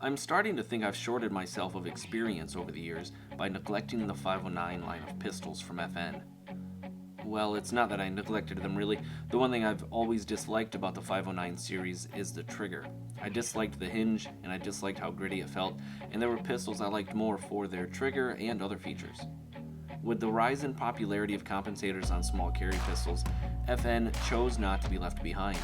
I'm starting to think I've shorted myself of experience over the years by neglecting the 509 line of pistols from FN. Well, it's not that I neglected them really. The one thing I've always disliked about the 509 series is the trigger. I disliked the hinge, and I disliked how gritty it felt, and there were pistols I liked more for their trigger and other features. With the rise in popularity of compensators on small carry pistols, FN chose not to be left behind.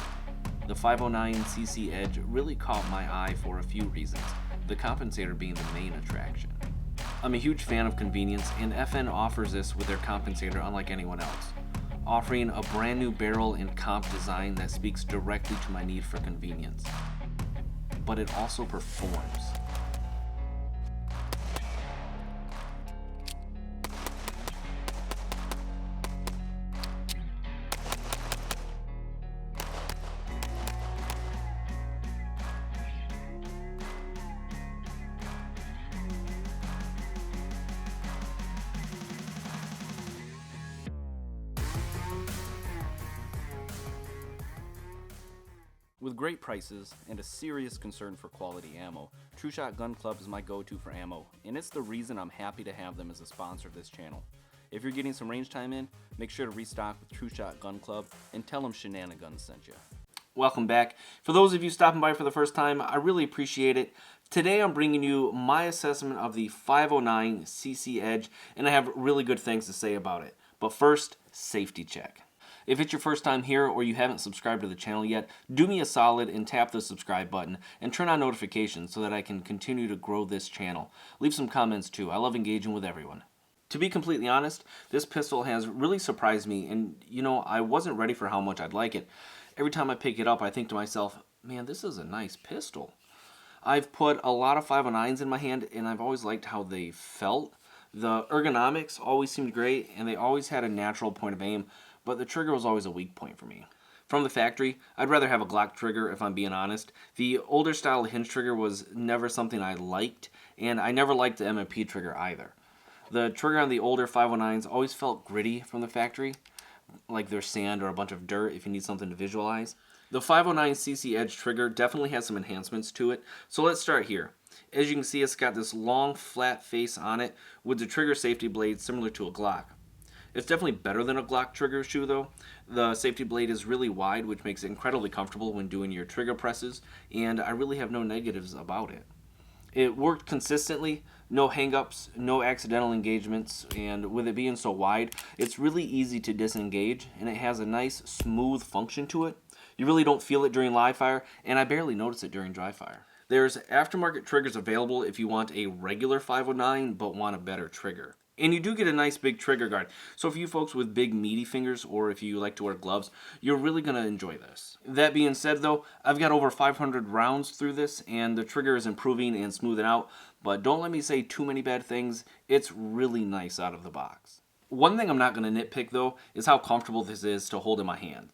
The 509cc Edge really caught my eye for a few reasons, the compensator being the main attraction. I'm a huge fan of convenience, and FN offers this with their compensator unlike anyone else, offering a brand new barrel and comp design that speaks directly to my need for convenience. But it also performs. With great prices and a serious concern for quality ammo, True Shot Gun Club is my go-to for ammo, and it's the reason I'm happy to have them as a sponsor of this channel. If you're getting some range time in, make sure to restock with True Shot Gun Club and tell them Shenanigans sent you. Welcome back. For those of you stopping by for the first time, I really appreciate it. Today I'm bringing you my assessment of the 509cc Edge, and I have really good things to say about it. But first, safety check. If it's your first time here or you haven't subscribed to the channel yet, do me a solid and tap the subscribe button and turn on notifications so that I can continue to grow this channel. Leave some comments too. I love engaging with everyone. To be completely honest, this pistol has really surprised me, and I wasn't ready for how much I'd like it. Every time I pick it up, I think to myself, man, this is a nice pistol. I've put a lot of 509s in my hand, and I've always liked how they felt. The ergonomics always seemed great, and they always had a natural point of aim, but the trigger was always a weak point for me. From the factory, I'd rather have a Glock trigger if I'm being honest. The older style hinge trigger was never something I liked, and I never liked the M&P trigger either. The trigger on the older 509s always felt gritty from the factory, like there's sand or a bunch of dirt if you need something to visualize. The 509cc Edge trigger definitely has some enhancements to it, so let's start here. As you can see, it's got this long flat face on it with the trigger safety blade similar to a Glock. It's definitely better than a Glock trigger shoe though. The safety blade is really wide, which makes it incredibly comfortable when doing your trigger presses, and I really have no negatives about it. It worked consistently, no hangups, no accidental engagements, and with it being so wide, it's really easy to disengage, and it has a nice smooth function to it. You really don't feel it during live fire, and I barely notice it during dry fire. There's aftermarket triggers available if you want a regular 509 but want a better trigger. And you do get a nice big trigger guard. So for you folks with big meaty fingers, or if you like to wear gloves, you're really going to enjoy this. That being said though, I've got over 500 rounds through this, and the trigger is improving and smoothing out, but don't let me say too many bad things. It's really nice out of the box. One thing I'm not going to nitpick though is how comfortable this is to hold in my hand.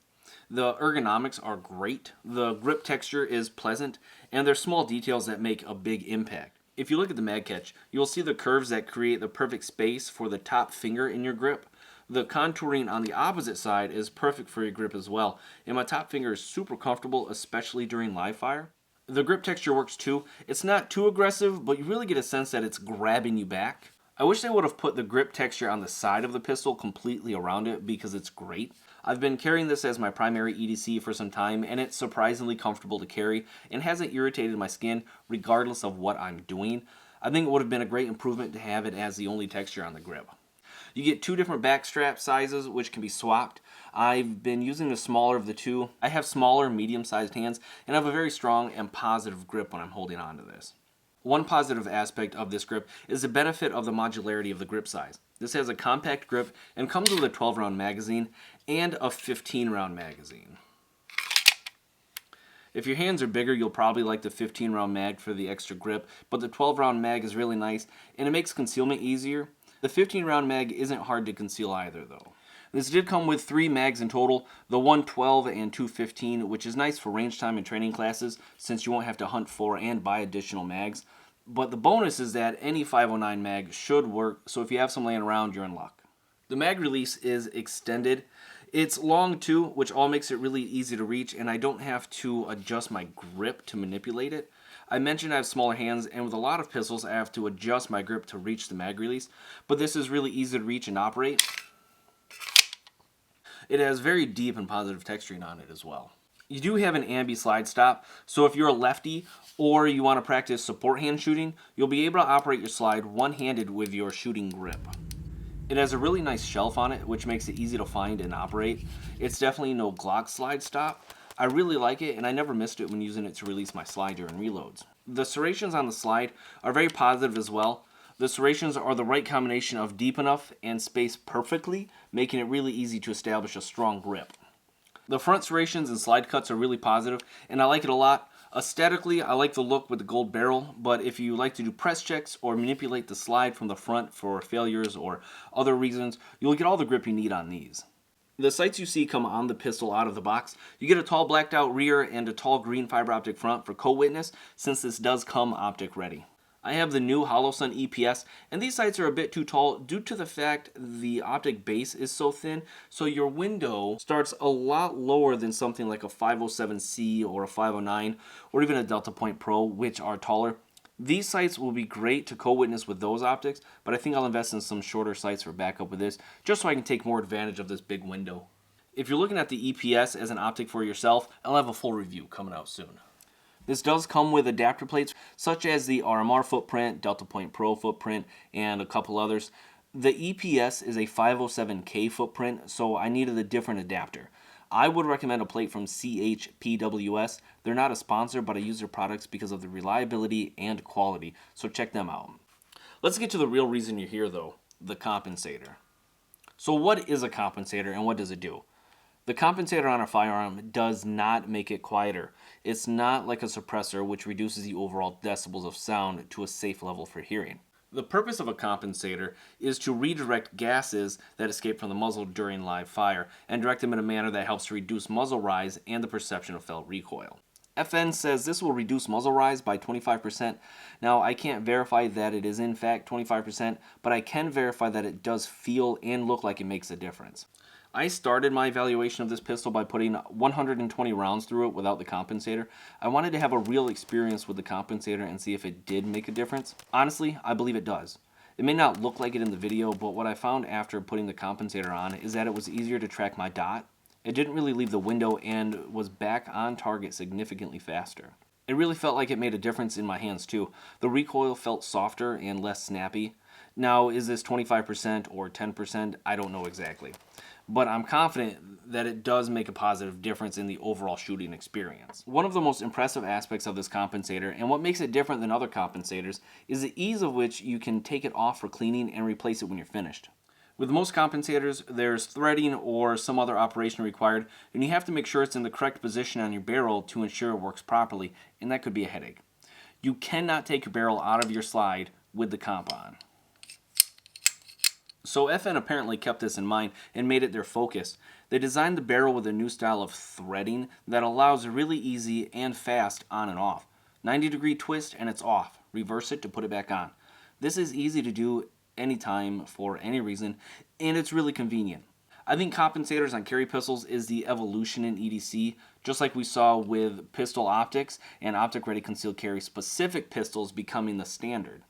The ergonomics are great, the grip texture is pleasant, and there's small details that make a big impact. If you look at the mag catch, you'll see the curves that create the perfect space for the top finger in your grip. The contouring on the opposite side is perfect for your grip as well, and my top finger is super comfortable, especially during live fire. The grip texture works too. It's not too aggressive, but you really get a sense that it's grabbing you back. I wish they would have put the grip texture on the side of the pistol completely around it because it's great. I've been carrying this as my primary EDC for some time, and it's surprisingly comfortable to carry and hasn't irritated my skin regardless of what I'm doing. I think it would have been a great improvement to have it as the only texture on the grip. You get two different back strap sizes which can be swapped. I've been using the smaller of the two. I have smaller, medium-sized hands, and I have a very strong and positive grip when I'm holding on to this. One positive aspect of this grip is the benefit of the modularity of the grip size. This has a compact grip and comes with a 12-round magazine and a 15-round magazine. If your hands are bigger, you'll probably like the 15-round mag for the extra grip, but the 12-round mag is really nice and it makes concealment easier. The 15-round mag isn't hard to conceal either though. This did come with 3 mags in total, the 112 and 215, which is nice for range time and training classes since you won't have to hunt for and buy additional mags. But the bonus is that any 509 mag should work, so if you have some laying around, you're in luck. The mag release is extended. It's long too, which all makes it really easy to reach, and I don't have to adjust my grip to manipulate it. I mentioned I have smaller hands, and with a lot of pistols I have to adjust my grip to reach the mag release, but this is really easy to reach and operate. It has very deep and positive texturing on it as well. You do have an ambi slide stop, so if you're a lefty or you want to practice support hand shooting, you'll be able to operate your slide one-handed with your shooting grip. It has a really nice shelf on it, which makes it easy to find and operate. It's definitely no Glock slide stop. I really like it, and I never missed it when using it to release my slide during reloads. The serrations on the slide are very positive as well. The serrations are the right combination of deep enough and spaced perfectly, making it really easy to establish a strong grip. The front serrations and slide cuts are really positive, and I like it a lot. Aesthetically, I like the look with the gold barrel, but if you like to do press checks or manipulate the slide from the front for failures or other reasons, you'll get all the grip you need on these. The sights you see come on the pistol out of the box. You get a tall blacked out rear and a tall green fiber optic front for co-witness, since this does come optic ready. I have the new HoloSun EPS, and these sights are a bit too tall due to the fact the optic base is so thin, so your window starts a lot lower than something like a 507C or a 509 or even a Delta Point Pro, which are taller. These sights will be great to co-witness with those optics, but I think I'll invest in some shorter sights for backup with this, just so I can take more advantage of this big window. If you're looking at the EPS as an optic for yourself, I'll have a full review coming out soon. This does come with adapter plates, such as the RMR footprint, Delta Point Pro footprint, and a couple others. The EPS is a 507K footprint, so I needed a different adapter. I would recommend a plate from CHPWS. They're not a sponsor, but I use their products because of the reliability and quality, so check them out. Let's get to the real reason you're here, though, the compensator. So what is a compensator and what does it do? The compensator on a firearm does not make it quieter. It's not like a suppressor, which reduces the overall decibels of sound to a safe level for hearing. The purpose of a compensator is to redirect gases that escape from the muzzle during live fire and direct them in a manner that helps to reduce muzzle rise and the perception of felt recoil. FN says this will reduce muzzle rise by 25%. Now, I can't verify that it is in fact 25%, but I can verify that it does feel and look like it makes a difference. I started my evaluation of this pistol by putting 120 rounds through it without the compensator. I wanted to have a real experience with the compensator and see if it did make a difference. Honestly, I believe it does. It may not look like it in the video, but what I found after putting the compensator on is that it was easier to track my dot. It didn't really leave the window and was back on target significantly faster. It really felt like it made a difference in my hands too. The recoil felt softer and less snappy. Now, is this 25% or 10%? I don't know exactly. But I'm confident that it does make a positive difference in the overall shooting experience. One of the most impressive aspects of this compensator, and what makes it different than other compensators, is the ease of which you can take it off for cleaning and replace it when you're finished. With most compensators, there's threading or some other operation required, and you have to make sure it's in the correct position on your barrel to ensure it works properly, and that could be a headache. You cannot take your barrel out of your slide with the comp on. So FN apparently kept this in mind and made it their focus. They designed the barrel with a new style of threading that allows really easy and fast on and off. 90-degree twist and it's off. Reverse it to put it back on. This is easy to do anytime for any reason, and it's really convenient. I think compensators on carry pistols is the evolution in EDC, just like we saw with pistol optics and optic-ready concealed carry specific pistols becoming the standard.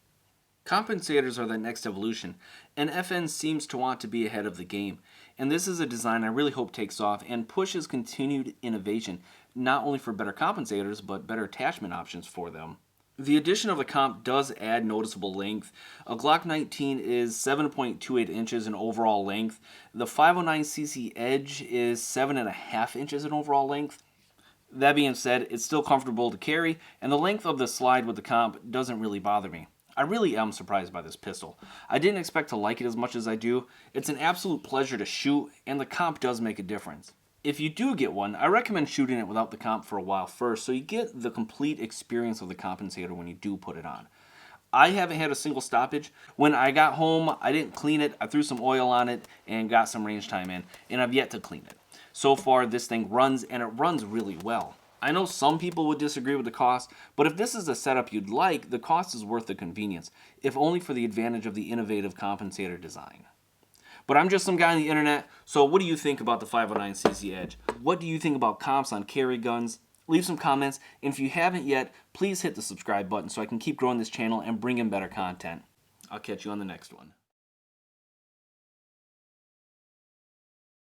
Compensators are the next evolution, and FN seems to want to be ahead of the game, and this is a design I really hope takes off and pushes continued innovation, not only for better compensators, but better attachment options for them. The addition of the comp does add noticeable length. A Glock 19 is 7.28 inches in overall length. The 509cc Edge is 7.5 inches in overall length. That being said, it's still comfortable to carry, and the length of the slide with the comp doesn't really bother me. I really am surprised by this pistol. I didn't expect to like it as much as I do. It's an absolute pleasure to shoot, and the comp does make a difference. If you do get one, I recommend shooting it without the comp for a while first, so you get the complete experience of the compensator when you do put it on. I haven't had a single stoppage. When I got home, I didn't clean it. I threw some oil on it and got some range time in, and I've yet to clean it. So far, this thing runs, and it runs really well. I know some people would disagree with the cost, but if this is a setup you'd like, the cost is worth the convenience, if only for the advantage of the innovative compensator design. But I'm just some guy on the internet, so what do you think about the 509cc Edge? What do you think about comps on carry guns? leave some comments, and if you haven't yet, please hit the subscribe button so I can keep growing this channel and bring in better content. I'll catch you on the next one.